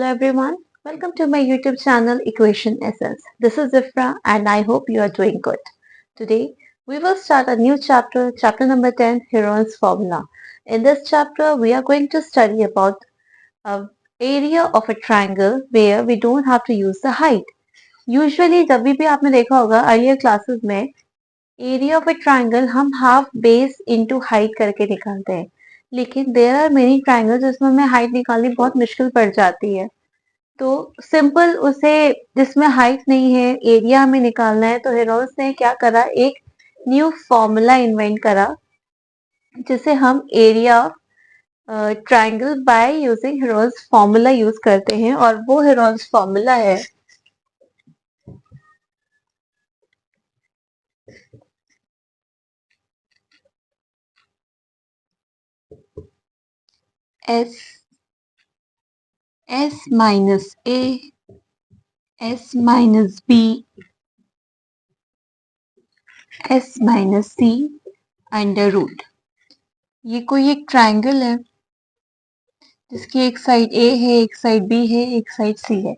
Hello everyone, welcome to my YouTube channel Equation Essence. This is Zifra and I hope you are doing good. Today we will start a new chapter, chapter number 10, Heron's Formula. In this chapter we are going to study about a area of a triangle where we don't have to use the height. Usually जब भी आपने देखा होगा earlier classes में area of A triangle हम half base into height करके निकालते हैं, लेकिन देयर आर मेनी ट्राइंगल जिसमें हमें हाइट निकालनी बहुत मुश्किल पड़ जाती है। तो सिंपल उसे जिसमें हाइट नहीं है एरिया हमें निकालना है, तो हेरोल्ड्स ने क्या करा, एक न्यू फॉर्मूला इन्वेंट करा जिसे हम area of triangle by using Harold's formula use करते हैं, और वो हेरोल्ड्स फॉर्मूला है S S minus A S minus B S minus c under root. ये कोई एक ट्राइंगल है जिसकी एक साइड ए है, एक साइड बी है, एक साइड सी है।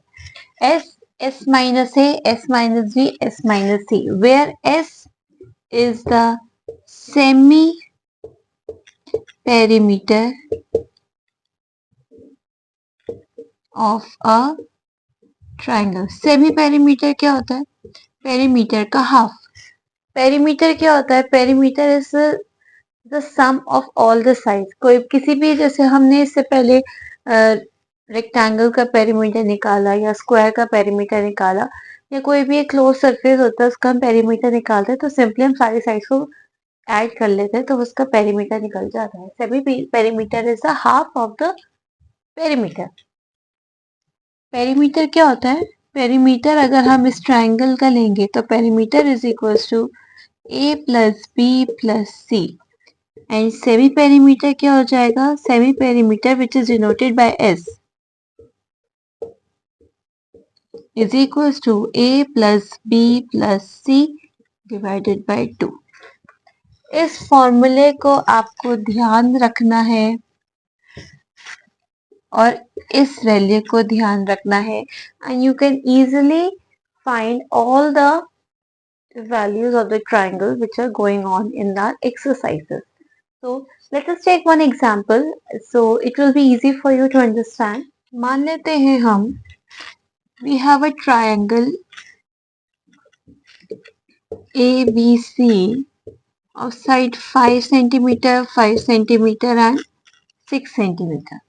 S S minus A, S minus B, S minus C, where S is the semi perimeter of a triangle. Semi perimeter क्या होता है? पेरीमीटर का हाफ। पेरीमीटर क्या होता है? Perimeter is the sum of all the side. कोई किसी भी, जैसे हमने इससे पहले रेक्टेंगल का पेरीमीटर निकाला या स्क्वायर का पेरीमीटर निकाला, या कोई भी एक क्लोज सरफेस होता है उसका हम पेरीमीटर निकालते हैं, तो सिंपली हम सारी साइड्स को ऐड कर लेते हैं तो उसका पेरीमीटर निकल जाता है। Semi perimeter is the half of the perimeter. Perimeter क्या होता है? पेरीमीटर अगर हम इस ट्राइंगल का लेंगे तो perimeter is equals to A plus B plus C, and semi perimeter क्या हो जाएगा? Semi perimeter which is denoted by S is equals to A plus B plus C divided by 2। इस फॉर्मूले को आपको ध्यान रखना है और इस वैल्यू को ध्यान रखना है, and you can easily find all the values of the triangle which are going on in the exercises. So let us take one example so it will be easy for you to understand. मान लेते हैं हम we have a triangle ABC of side 5 centimeter, 5 centimeter and 6 centimeter.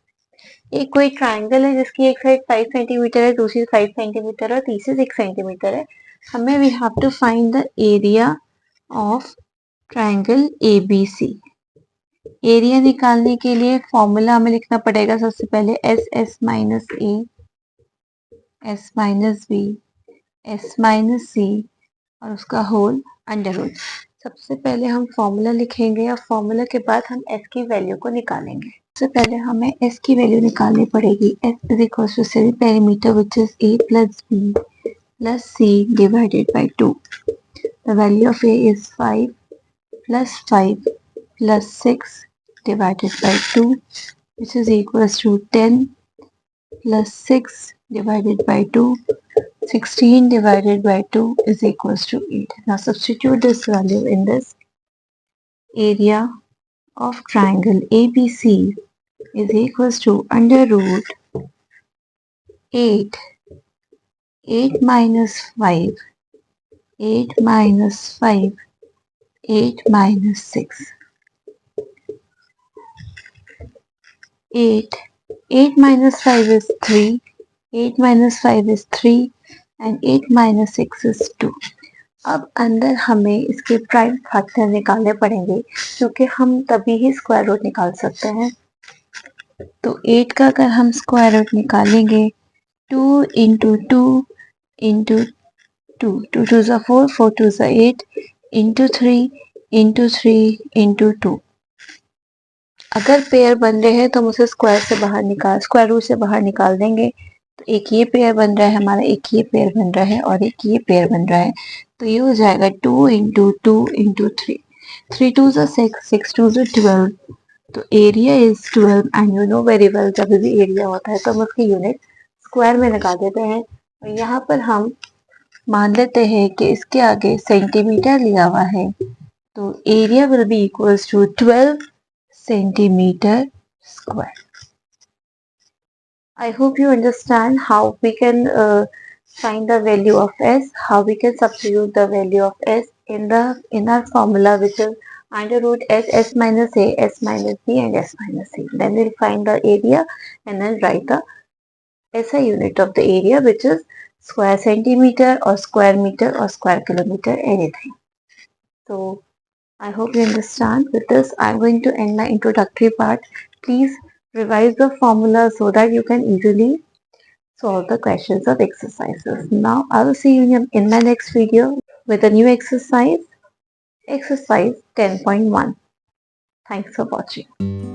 एक कोई triangle है जिसकी एक side 5 centimetre है, दूसरी 5 सेंटीमीटर और तीसरी 6 सेंटीमीटर है। हमें we have to find the area of triangle ABC। Area निकालने के लिए फॉर्मूला हमें लिखना पड़ेगा सबसे पहले एस एस माइनस ए, S minus B, S minus C और उसका होल अंडर रूट। सबसे पहले हम फॉर्मूला लिखेंगे और फॉर्मूला के बाद हम एस की वैल्यू को निकालेंगे। सबसे पहले हमें एस की वैल्यू निकालनी पड़ेगी। S is equal to semi perimeter which is A plus B plus C divided by 2। The value of A is 5 plus 5 plus 6 divided by 2, which is equals to 10 plus 6 divided by 2. 16 divided by 2 is equals to 8. Now substitute this value in this. Area of triangle ABC is equals to under root 8. 8 minus 5. 8 minus 5. 8 minus 6. 8. 8 minus 5 is 3. 8 minus 5 is 3 and 8 minus 6 is 2. अब अंदर हमें इसके prime factor निकालने पड़ेंगे क्योंकि हम तभी ही square root निकाल सकते हैं। तो 8 का अगर हम स्क्वायर रूट निकालेंगे 2 इंटू 2 इंटू 2, 2 2 ज़ा 4, 4 2 ज़ा 8 इंटू 3 इंटू 3 इंटू 2। अगर पेयर बन रहे हैं तो हम उसे स्क्वायर रूट से बाहर निकाल देंगे। तो एक ये पेयर बन रहा है हमारा, एक ये पेयर बन रहा है और एक ये पेयर बन रहा है, तो ये हो जाएगा 2 इंटू 2 इंटू 3। 3 2 ज़ा 6, 6 2 ज़ा 12। तो area is 12 and you know very well जब भी एरिया होता है तो हम उसकी यूनिट स्क्वायर में लगा देते हैं और यहाँ पर हम मान लेते हैं कि इसके आगे सेंटीमीटर लिया हुआ है, तो area will be equals to 12 centimeter square. I hope you understand how we can find the value of s, how we can substitute the value of s in our formula, which is under root s minus a, s minus b, and s minus c. Then we'll find the area and then write the SI unit of the area, which is square centimeter or square meter or square kilometer, anything. So I hope you understand. With this, I'm going to end my introductory part. Please revise the formula so that you can easily solve the questions of exercises. Now, I will see you in my next video with a new exercise, exercise 10.1. Thanks for watching.